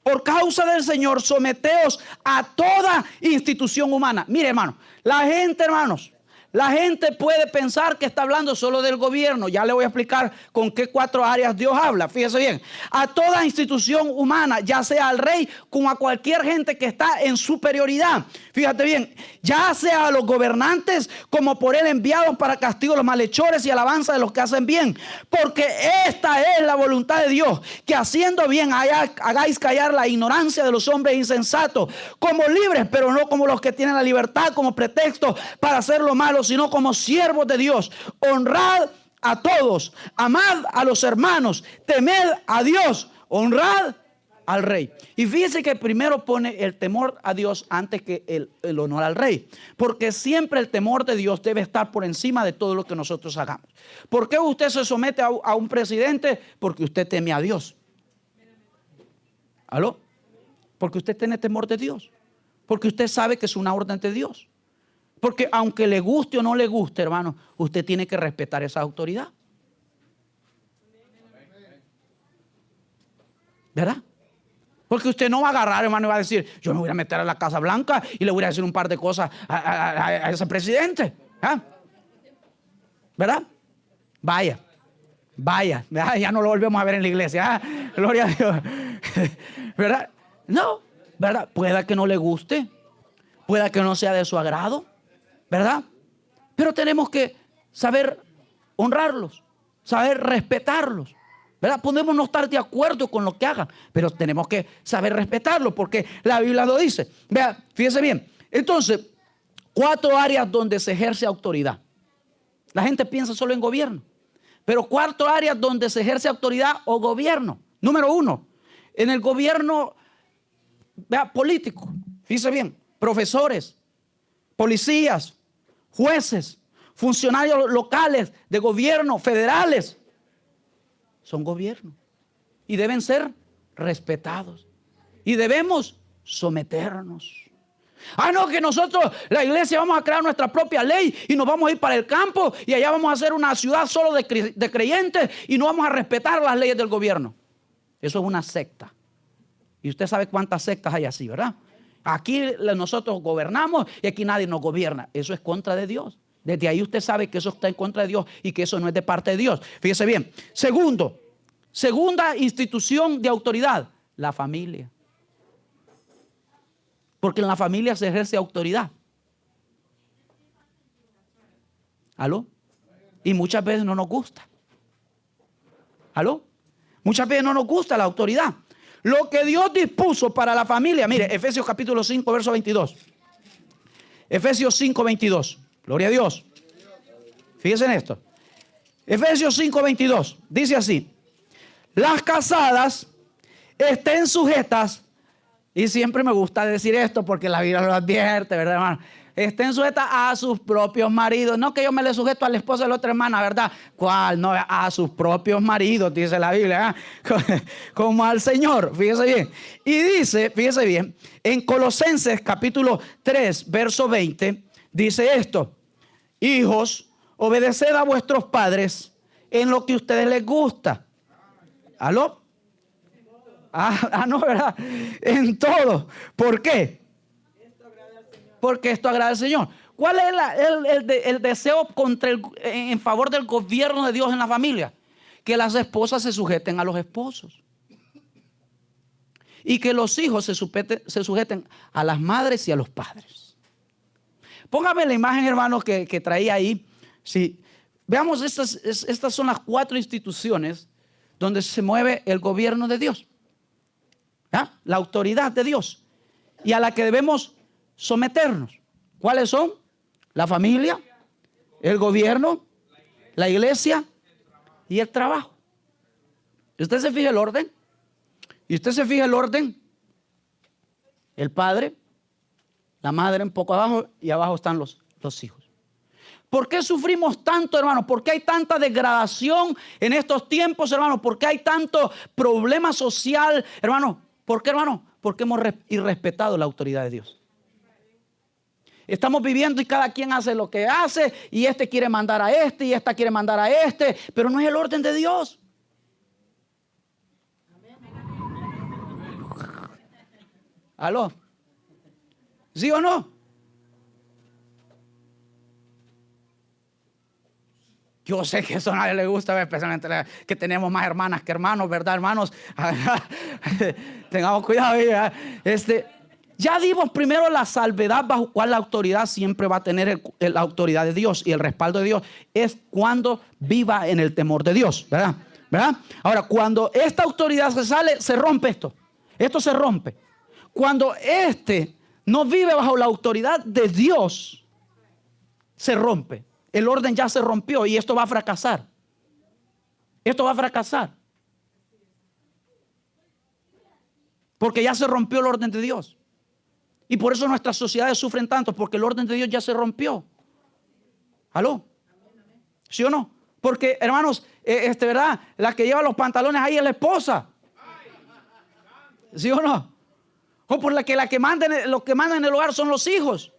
Por causa del Señor, someteos a toda institución humana. Mire, hermano, la gente, hermanos, la gente puede pensar que está hablando solo del gobierno. Ya le voy a explicar con qué 4 áreas Dios habla. Fíjese bien. A toda institución humana, ya sea al rey como a cualquier gente que está en superioridad. Fíjate bien. Ya sea a los gobernantes como por él enviados para castigo de los malhechores y alabanza de los que hacen bien. Porque esta es la voluntad de Dios. Que haciendo bien hagáis callar la ignorancia de los hombres insensatos. Como libres, pero no como los que tienen la libertad como pretexto para hacer lo malo, sino como siervos de Dios. Honrad a todos, amad a los hermanos, temed a Dios, honrad al rey. Y fíjese que primero pone el temor a Dios antes que el honor al rey, porque siempre el temor de Dios debe estar por encima de todo lo que nosotros hagamos. ¿Por qué usted se somete a un presidente? Porque usted teme a Dios. ¿Aló? Porque usted tiene temor de Dios, porque usted sabe que es una orden de Dios. Porque aunque le guste o no le guste, hermano, usted tiene que respetar esa autoridad. ¿Verdad? Porque usted no va a agarrar, hermano, y va a decir, yo me voy a meter a la Casa Blanca y le voy a decir un par de cosas a ese presidente. ¿Ah? ¿Verdad? Vaya, ya no lo volvemos a ver en la iglesia. ¿Ah? Gloria a Dios. ¿Verdad? No, ¿verdad? Pueda que no le guste, pueda que no sea de su agrado, ¿verdad? Pero tenemos que saber honrarlos, saber respetarlos, ¿verdad? Podemos no estar de acuerdo con lo que hagan, pero tenemos que saber respetarlos porque la Biblia lo dice. Vea, fíjese bien. Entonces, 4 áreas donde se ejerce autoridad. La gente piensa solo en gobierno, pero 4 áreas donde se ejerce autoridad o gobierno. Número 1, en el gobierno, vea, político. Fíjese bien, profesores, policías, jueces, funcionarios locales, de gobierno, federales, son gobierno y deben ser respetados y debemos someternos. No, que nosotros, la iglesia, vamos a crear nuestra propia ley y nos vamos a ir para el campo y allá vamos a hacer una ciudad solo de creyentes y no vamos a respetar las leyes del gobierno. Eso es una secta. Y usted sabe cuántas sectas hay así, ¿verdad? Aquí nosotros gobernamos y aquí nadie nos gobierna. Eso es contra de Dios. Desde ahí usted sabe que eso está en contra de Dios y que eso no es de parte de Dios. Fíjese bien. Segunda institución de autoridad, la familia. Porque en la familia se ejerce autoridad. ¿Aló? Y muchas veces no nos gusta. ¿Aló? Muchas veces no nos gusta la autoridad. Lo que Dios dispuso para la familia. Mire, Efesios capítulo 5, verso 22. Efesios 5, 22. Gloria a Dios. Fíjense en esto. Efesios 5, 22. Dice así. Las casadas estén sujetas. Y siempre me gusta decir esto porque la Biblia lo advierte, ¿verdad, hermano? Estén sujetas a sus propios maridos. No que yo me le sujeto a la esposa de la otra hermana, ¿verdad? ¿Cuál? No, a sus propios maridos, dice la Biblia, ¿eh? Como al Señor, fíjese bien. Y dice, fíjese bien, en Colosenses capítulo 3, verso 20, dice esto. Hijos, obedeced a vuestros padres en lo que a ustedes les gusta. ¿Aló? No, ¿verdad? En todo. ¿Por qué? Porque esto agrada al Señor. ¿Cuál es el deseo en favor del gobierno de Dios en la familia? Que las esposas se sujeten a los esposos. Y que los hijos se sujeten a las madres y a los padres. Póngame la imagen, hermanos, que traía ahí. Sí. Veamos, estas son las 4 instituciones donde se mueve el gobierno de Dios. La autoridad de Dios y a la que debemos someternos. ¿Cuáles son? La familia, el gobierno, la iglesia y el trabajo. ¿Y usted se fija el orden? ¿Y usted se fija el orden? El padre, la madre un poco abajo y abajo están los hijos. ¿Por qué sufrimos tanto, hermano? ¿Por qué hay tanta degradación en estos tiempos, hermano? ¿Por qué hay tanto problema social, hermano? ¿Por qué, hermano? Porque hemos irrespetado la autoridad de Dios. Estamos viviendo y cada quien hace lo que hace y este quiere mandar a este y esta quiere mandar a este, pero no es el orden de Dios. ¿Aló? ¿Sí o no? Yo sé que eso a nadie le gusta, especialmente que tenemos más hermanas que hermanos, ¿verdad, hermanos? Tengamos cuidado. Ya dimos primero la salvedad bajo cual la autoridad siempre va a tener la autoridad de Dios y el respaldo de Dios es cuando viva en el temor de Dios, ¿verdad? Ahora, cuando esta autoridad se sale, se rompe esto. Esto se rompe. Cuando no vive bajo la autoridad de Dios, se rompe. El orden ya se rompió y esto va a fracasar. Esto va a fracasar. Porque ya se rompió el orden de Dios. Y por eso nuestras sociedades sufren tanto, porque el orden de Dios ya se rompió. ¿Aló? ¿Sí o no? Porque, hermanos, ¿verdad? La que lleva los pantalones ahí es la esposa. ¿Sí o no? O por la que los que mandan en el hogar son los hijos.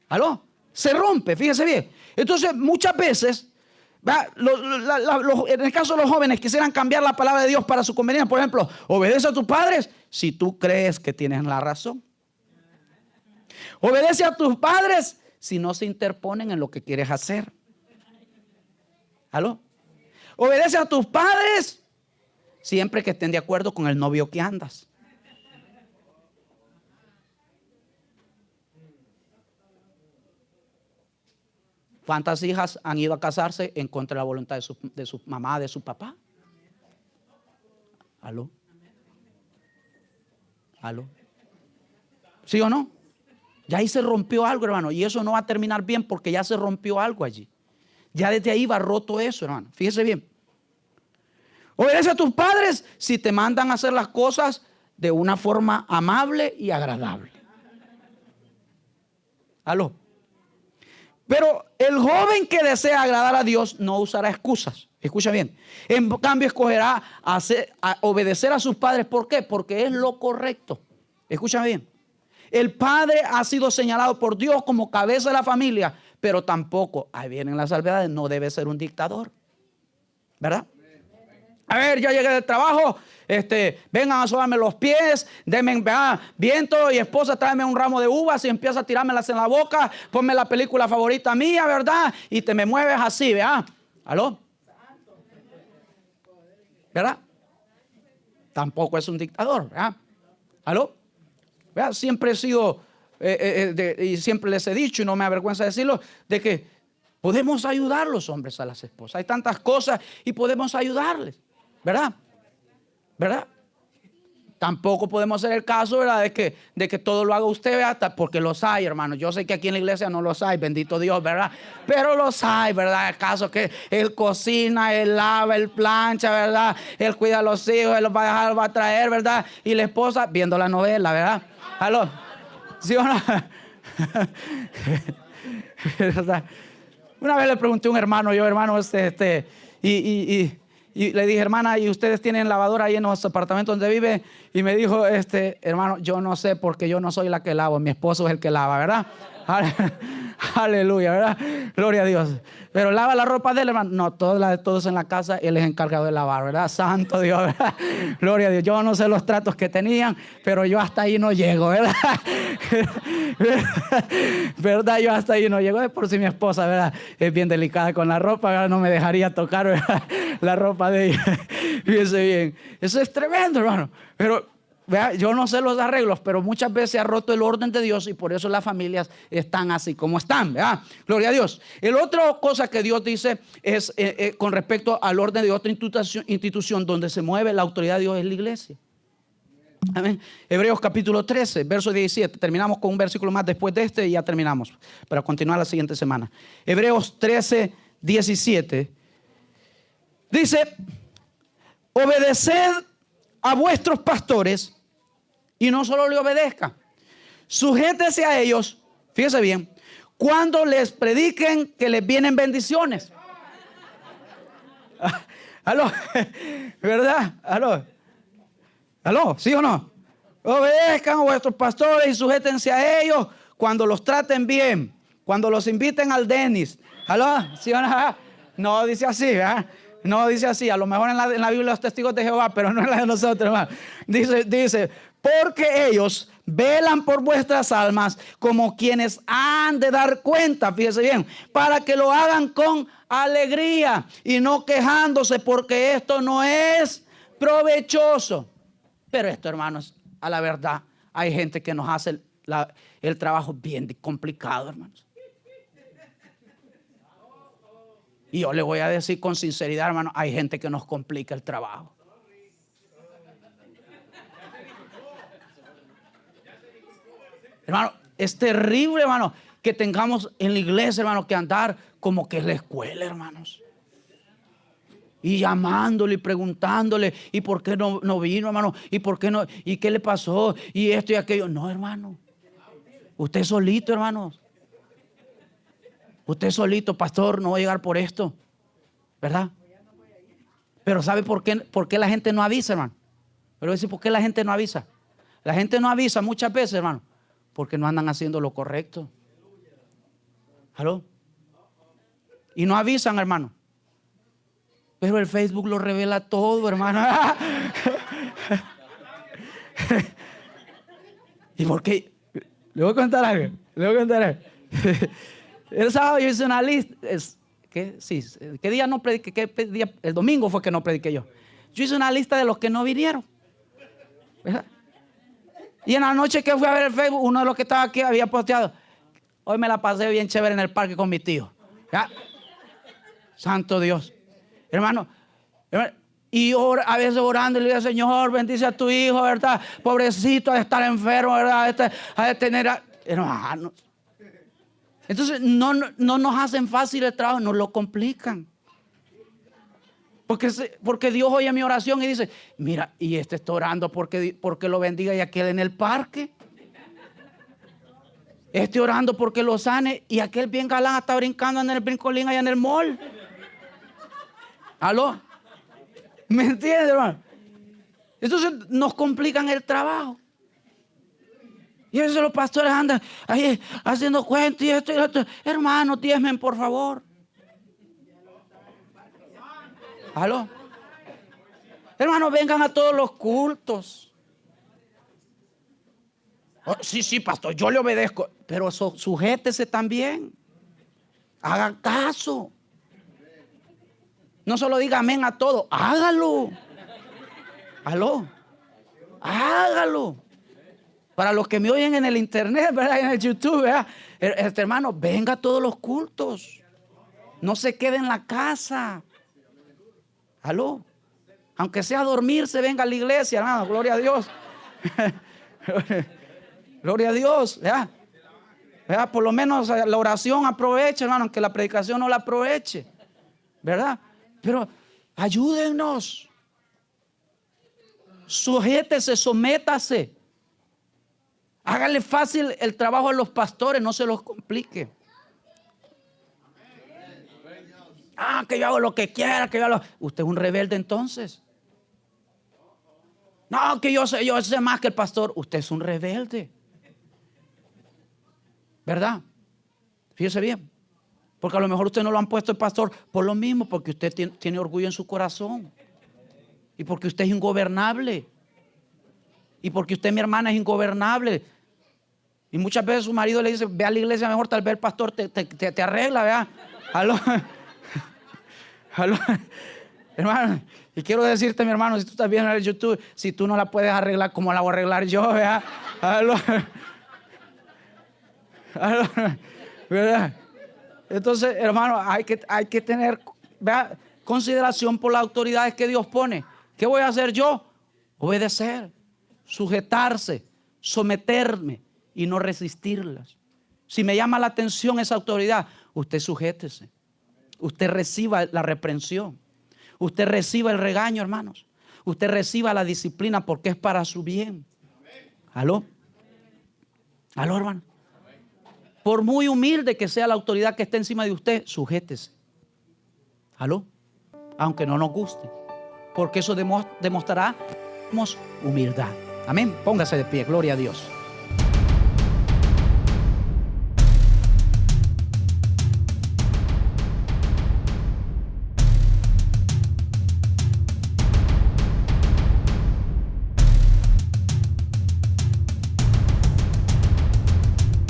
¿Aló? Se rompe, fíjense bien. Entonces, muchas veces, en el caso de los jóvenes, quisieran cambiar la palabra de Dios para su conveniencia. Por ejemplo, obedece a tus padres si tú crees que tienes la razón. Obedece a tus padres si no se interponen en lo que quieres hacer. ¿Aló? Obedece a tus padres siempre que estén de acuerdo con el novio que andas. ¿Cuántas hijas han ido a casarse en contra de la voluntad de su mamá, de su papá? ¿Aló? ¿Aló? ¿Sí o no? Ya ahí se rompió algo, hermano. Y eso no va a terminar bien porque ya se rompió algo allí. Ya desde ahí va roto eso, hermano. Fíjese bien. Obedece a tus padres si te mandan a hacer las cosas de una forma amable y agradable. ¿Aló? Pero el joven que desea agradar a Dios no usará excusas. Escucha bien. En cambio, escogerá obedecer a sus padres. ¿Por qué? Porque es lo correcto. Escucha bien. El padre ha sido señalado por Dios como cabeza de la familia, pero tampoco, ahí vienen las salvedades, no debe ser un dictador. ¿Verdad? A ver, ya llegué del trabajo, vengan a sobarme los pies, denme viento y esposa, tráeme un ramo de uvas y empieza a tirármelas en la boca, ponme la película favorita mía, ¿verdad? Y te me mueves así, ¿verdad? ¿Aló? ¿Verdad? Tampoco es un dictador, ¿verdad? ¿Aló? ¿Verdad? Siempre he sido, y siempre les he dicho, y no me avergüenza decirlo, de que podemos ayudar los hombres a las esposas. Hay tantas cosas y podemos ayudarles. ¿Verdad? ¿Verdad? Tampoco podemos hacer el caso, ¿verdad? De que todo lo haga usted, ¿verdad? Porque los hay, hermano. Yo sé que aquí en la iglesia no los hay, bendito Dios, ¿verdad? Pero los hay, ¿verdad? El caso que él cocina, él lava, él plancha, ¿verdad? Él cuida a los hijos, él los va a dejar, los va a traer, ¿verdad? Y la esposa viendo la novela, ¿verdad? ¿Aló? ¿Sí o no? Una vez le pregunté a un hermano, y le dije, hermana, ¿y ustedes tienen lavadora ahí en los apartamentos donde vive? Y me dijo, hermano, yo no sé porque yo no soy la que lavo, mi esposo es el que lava, ¿verdad? Aleluya, ¿verdad? Gloria a Dios. Pero lava la ropa de él, hermano. No, toda la de todos en la casa, él es encargado de lavar, ¿verdad? Santo Dios, ¿verdad? Gloria a Dios. Yo no sé los tratos que tenían, pero yo hasta ahí no llego, ¿verdad? ¿Verdad? Yo hasta ahí no llego. Es por si mi esposa, ¿verdad? Es bien delicada con la ropa, ¿verdad? No me dejaría tocar, ¿verdad? La ropa de ella. Fíjense bien. Eso es tremendo, hermano. Pero vea, yo no sé los arreglos, pero muchas veces se ha roto el orden de Dios y por eso las familias están así como están, ¿verdad? Gloria a Dios. El otra cosa que Dios dice es con respecto al orden de otra institución donde se mueve la autoridad de Dios es la iglesia. Amén. Hebreos capítulo 13, verso 17. Terminamos con un versículo más después de y ya terminamos para continuar la siguiente semana. Hebreos 13, 17. Dice, obedeced a vuestros pastores y no solo le obedezcan, sujétese a ellos, fíjese bien, cuando les prediquen que les vienen bendiciones. ¿Aló? ¿Verdad? ¿Aló? ¿Sí o no? Obedezcan a vuestros pastores y sujétense a ellos cuando los traten bien, cuando los inviten al Denis. ¿Aló? ¿Sí o no? No dice así, ¿verdad? No dice así, a lo mejor en la Biblia de los testigos de Jehová, pero no en la de nosotros, hermano. Dice, porque ellos velan por vuestras almas como quienes han de dar cuenta, fíjese bien, para que lo hagan con alegría y no quejándose, porque esto no es provechoso. Pero esto, hermanos, a la verdad, hay gente que nos hace el trabajo bien complicado, hermanos. Y yo le voy a decir con sinceridad, hermano, hay gente que nos complica el trabajo. Hermano, es terrible, hermano, que tengamos en la iglesia, hermano, que andar como que es la escuela, hermanos. Y llamándole y preguntándole, ¿y por qué no vino, hermano? ¿Y por qué no? ¿Y qué le pasó? Y esto y aquello. No, hermano. Usted solito, hermanos. Usted solito, pastor, no va a llegar por esto, ¿verdad? Pero ¿sabe por qué la gente no avisa, hermano? Pero decir, ¿por qué la gente no avisa? La gente no avisa muchas veces, hermano, porque no andan haciendo lo correcto. ¿Aló? Y no avisan, hermano. Pero el Facebook lo revela todo, hermano. ¿Y por qué? Le voy a contar algo. El sábado yo hice una lista. ¿Qué día no prediqué? ¿Qué día? El domingo fue que no prediqué yo. Yo hice una lista de los que no vinieron, ¿verdad? Y en la noche que fui a ver el Facebook, uno de los que estaba aquí había posteado: hoy me la pasé bien chévere en el parque con mi tío. ¿Ya? Santo Dios. Hermano, y a veces orando, le digo: Señor, bendice a tu hijo, ¿verdad? Pobrecito, ha de estar enfermo, ¿verdad? Ha de tener... Hermano. Entonces no nos hacen fácil el trabajo, nos lo complican. Porque Dios oye mi oración y dice: mira, y este está orando porque lo bendiga y aquel en el parque. Este orando porque lo sane y aquel bien galán está brincando en el brincolín allá en el mall. ¿Aló? ¿Me entiendes, hermano? Entonces nos complican el trabajo. Y a veces los pastores andan ahí haciendo cuentos y esto y lo otro. Hermano, diezmen, por favor. ¿Aló? Hermano, vengan a todos los cultos. Oh, sí, pastor, yo le obedezco. Pero sujétese también. Hagan caso. No solo diga amén a todo, hágalo. ¿Aló? Hágalo. Para los que me oyen en el internet, ¿verdad? En el YouTube, ¿verdad? Hermano, venga a todos los cultos. No se quede en la casa. ¿Aló? Aunque sea a dormirse, venga a la iglesia, hermano. Gloria a Dios. Gloria a Dios, ¿verdad? ¿Verdad? Por lo menos la oración aproveche, hermano, aunque la predicación no la aproveche, ¿verdad? Pero ayúdennos. Sujétese, sométase. Hágale fácil el trabajo a los pastores, no se los complique. Que yo hago lo que quiera, Usted es un rebelde entonces. No, que yo sé más que el pastor. Usted es un rebelde, ¿verdad? Fíjese bien. Porque a lo mejor usted no lo han puesto el pastor por lo mismo, porque usted tiene orgullo en su corazón. Y porque usted es ingobernable. Y porque usted, mi hermana, es ingobernable. Y muchas veces su marido le dice: ve a la iglesia mejor, tal vez el pastor te arregla, ¿verdad? ¿Aló? ¿Aló? Hermano, y quiero decirte, mi hermano, si tú estás viendo en el YouTube, si tú no la puedes arreglar, ¿cómo la voy a arreglar yo, ¿verdad? ¿Aló? ¿Aló? ¿Verdad? Entonces, hermano, hay que tener, ¿verdad?, consideración por las autoridades que Dios pone. ¿Qué voy a hacer yo? Obedecer, sujetarse, someterme y no resistirlas. Si me llama la atención esa autoridad, usted sujétese. Usted reciba la reprensión. Usted reciba el regaño, hermanos. Usted reciba la disciplina porque es para su bien. ¿Aló? ¿Aló, hermano? Por muy humilde que sea la autoridad que esté encima de usted, sujétese. ¿Aló? Aunque no nos guste. Porque eso demostrará humildad. Amén. Póngase de pie. Gloria a Dios.